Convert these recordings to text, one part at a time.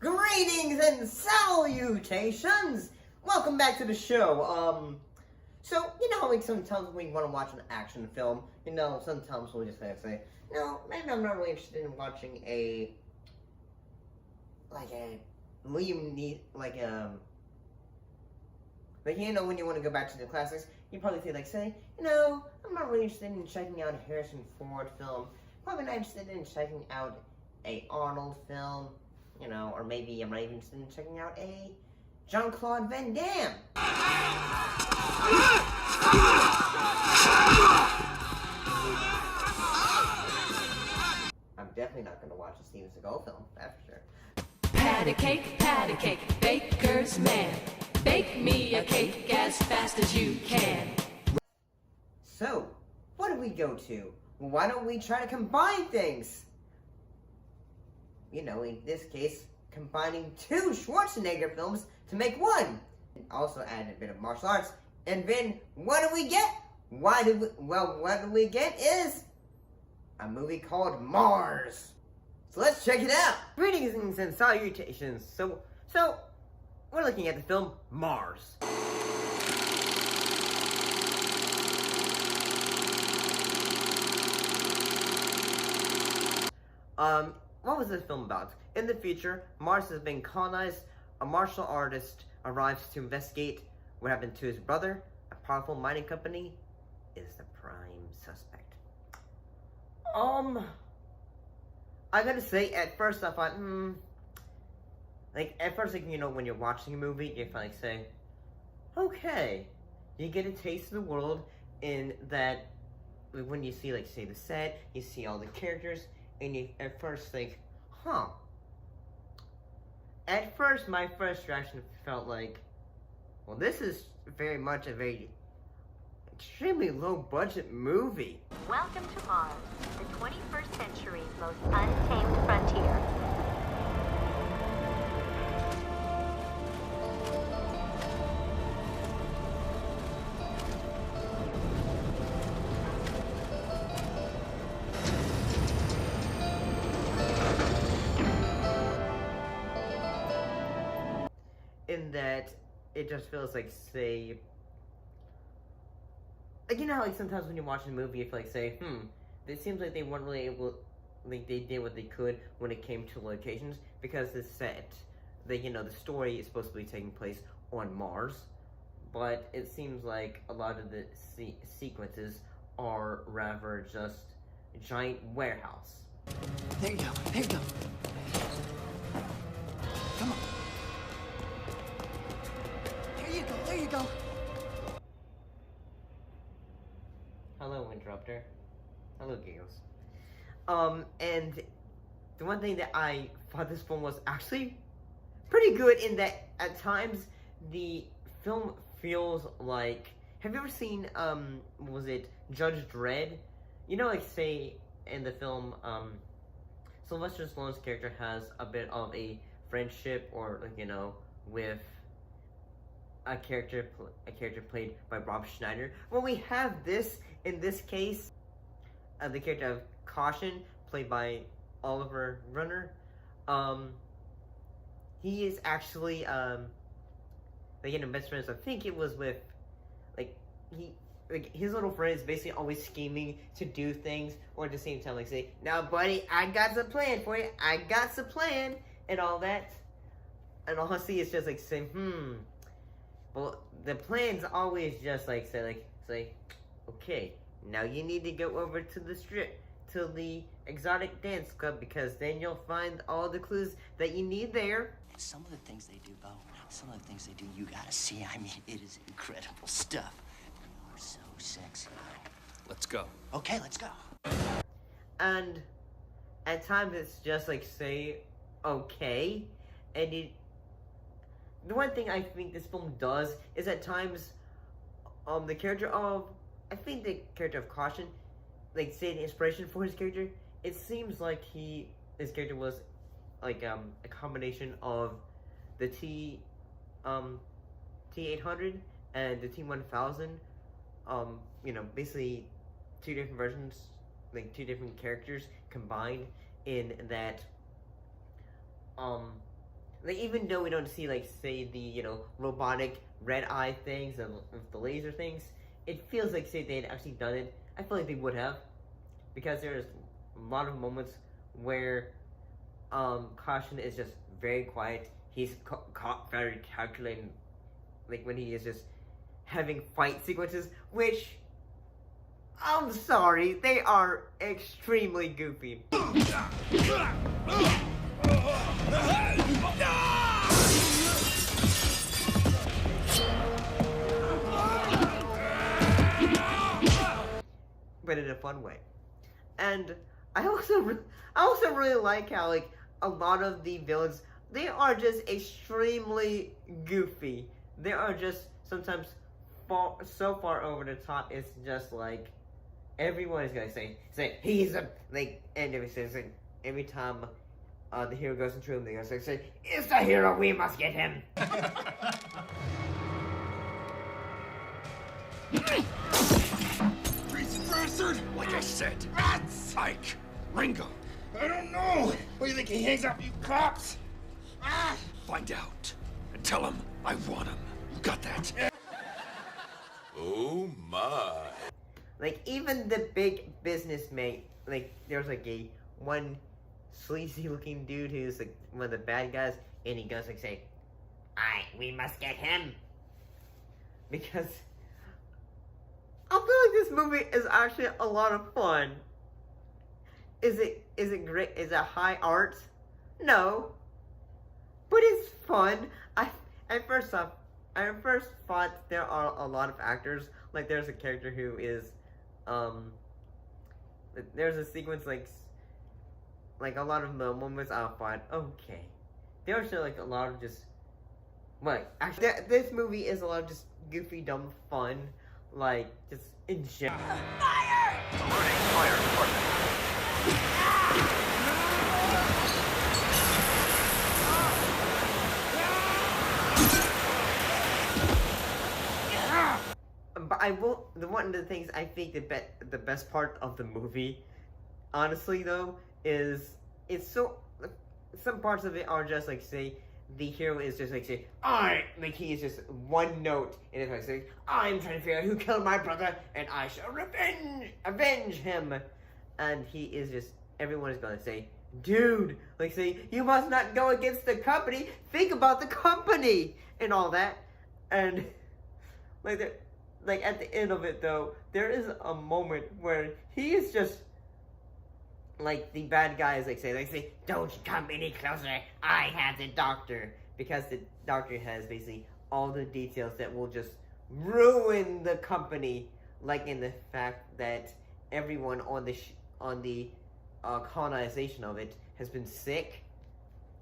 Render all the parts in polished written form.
Greetings and salutations! Welcome back to the show. So, you know how like sometimes we want to watch an action film, you know, sometimes we'll just say, no, maybe I'm not really interested in watching like you know, when you want to go back to the classics, you probably say, you know, I'm not really interested in checking out a Harrison Ford film, probably not interested in checking out a Arnold film, you know, or maybe I'm not even interested in checking out a Jean-Claude Van Damme. I'm definitely not going to watch a Steven Seagal film, that's for sure. Pat a cake, baker's man. Bake me a cake as fast as you can. So, what do we go to? Well, why don't we try to combine things? You know, in this case, combining two Schwarzenegger films to make one. And also add a bit of martial arts. And then, what do we get? What do we get is a movie called Mars. So let's check it out. Greetings and salutations. So we're looking at the film Mars. What was this film about? In the future, Mars has been colonized. A martial artist arrives to investigate what happened to his brother. A powerful mining company is the prime suspect. I gotta say, at first I thought, at first, you know, when you're watching a movie, you kind of say, okay, you get a taste of the world in that, when you see, say, the set, you see all the characters, and you at first think, huh. At first, my first reaction felt like, well, this is very much a very extremely low-budget movie. Welcome to Mars, the 21st century's most untamed frontier. In that, it just feels like, say, you know how, sometimes when you're watching a movie, you feel like, say, it seems like they weren't really able, they did what they could when it came to locations, because the set, you know, the story is supposed to be taking place on Mars, but it seems like a lot of the sequences are rather just a giant warehouse. There you go. Come on. There you go. Hello, Interrupter. Hello, Giggles. And the one thing that I thought this film was actually pretty good in that at times the film feels like, have you ever seen, was it Judge Dredd? You know, say, in the film, Sylvester Stallone's character has a bit of a friendship, or, you know, with a character played by Rob Schneider. Well, we have this, in this case, the character of Caution, played by Oliver Runner. He is actually, best friends. I think it was with, his little friend is basically always scheming to do things, or at the same time, say, now, buddy, I got some plan for you. I got some plan, and all that. And all I see is just, saying, well, the plan's always just, say, okay, now you need to go over to the strip, to the exotic dance club, because then you'll find all the clues that you need there. Some of the things they do, Bo, some of the things they do, you gotta see. I mean, it is incredible stuff. You are so sexy. Let's go. Okay, let's go. And at times it's just, say, okay, and the one thing I think this film does is at times, the character of Caution, say the inspiration for his character, it seems like his character was, a combination of the T-800 and the T-1000, basically two different versions, like two different characters combined in that. Like even though we don't see like say the robotic red eye things and with the laser things, it feels like say they'd actually done it. I feel like they would have, because there's a lot of moments where Caution is just very quiet. He's very calculating, like when he is just having fight sequences, which I'm sorry, they are extremely goofy. But in a fun way. And I also really like how like a lot of the villains, they are just extremely goofy. They are just sometimes so far over the top. It's just like everyone is gonna say he's a like, and every time the hero goes into a room, they gonna say it's the hero, we must get him. Bastard! Like I said, rats! Ike, Ringo. I don't know. What do you think he hangs out, you cops? Find out and tell him I want him. You got that? Oh my! Like even the big businessman, like there's like one sleazy looking dude who's like one of the bad guys, and he goes like say, we must get him, because I feel like this movie is actually a lot of fun. Is it great? Is it high art? No. But it's fun. I first thought there are a lot of actors. Like there's a character who is there's a sequence like a lot of moments I thought, okay. There's like a lot of just actually this movie is a lot of just goofy dumb fun. Like, just in general. Fire! But one of the things I think the best part of the movie, honestly though, is it's so, some parts of it are just like say, the hero is just like say, like he is just one note, and it's like saying, I'm trying to figure out who killed my brother, and I shall avenge him. And he is just, everyone is gonna say, dude, like say, you must not go against the company, think about the company, and all that. And like at the end of it though, there is a moment where he is just, like the bad guys they say, don't come any closer, I have the doctor, because the doctor has basically all the details that will just ruin the company, like in the fact that everyone on the colonization of it has been sick.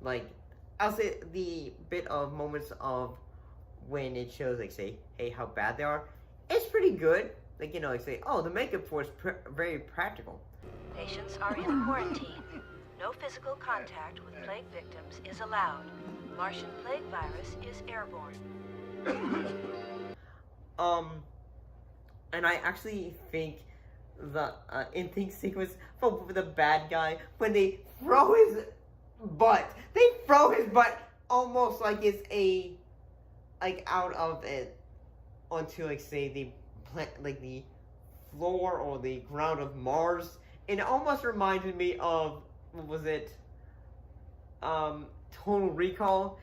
Like I'll say the bit of moments of when it shows like say, hey, how bad they are, it's pretty good. Like like say, oh, the makeup for it's very practical. Patients are in quarantine. No physical contact with plague victims is allowed. Martian plague virus is airborne. And I actually think the ending sequence for the bad guy, when they throw his butt almost like it's out of it onto like say the the floor or the ground of Mars. It almost reminded me of, what was it? Total Recall,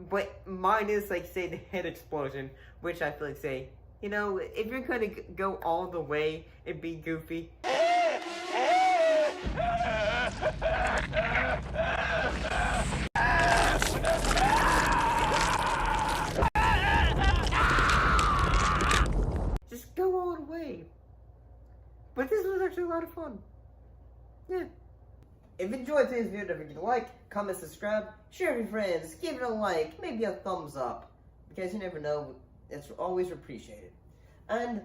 but minus like say the head explosion, which I feel like say, if you're gonna go all the way and be goofy, just go all the way. But this was actually a lot of fun. Yeah. If you enjoyed today's video, don't forget to like, comment, subscribe, share with your friends, give it a like, maybe a thumbs up, because you never know, it's always appreciated. And,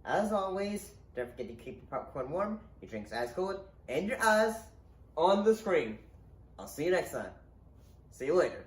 as always, don't forget to keep your popcorn warm, your drinks ice cold, and your eyes on the screen. I'll see you next time. See you later.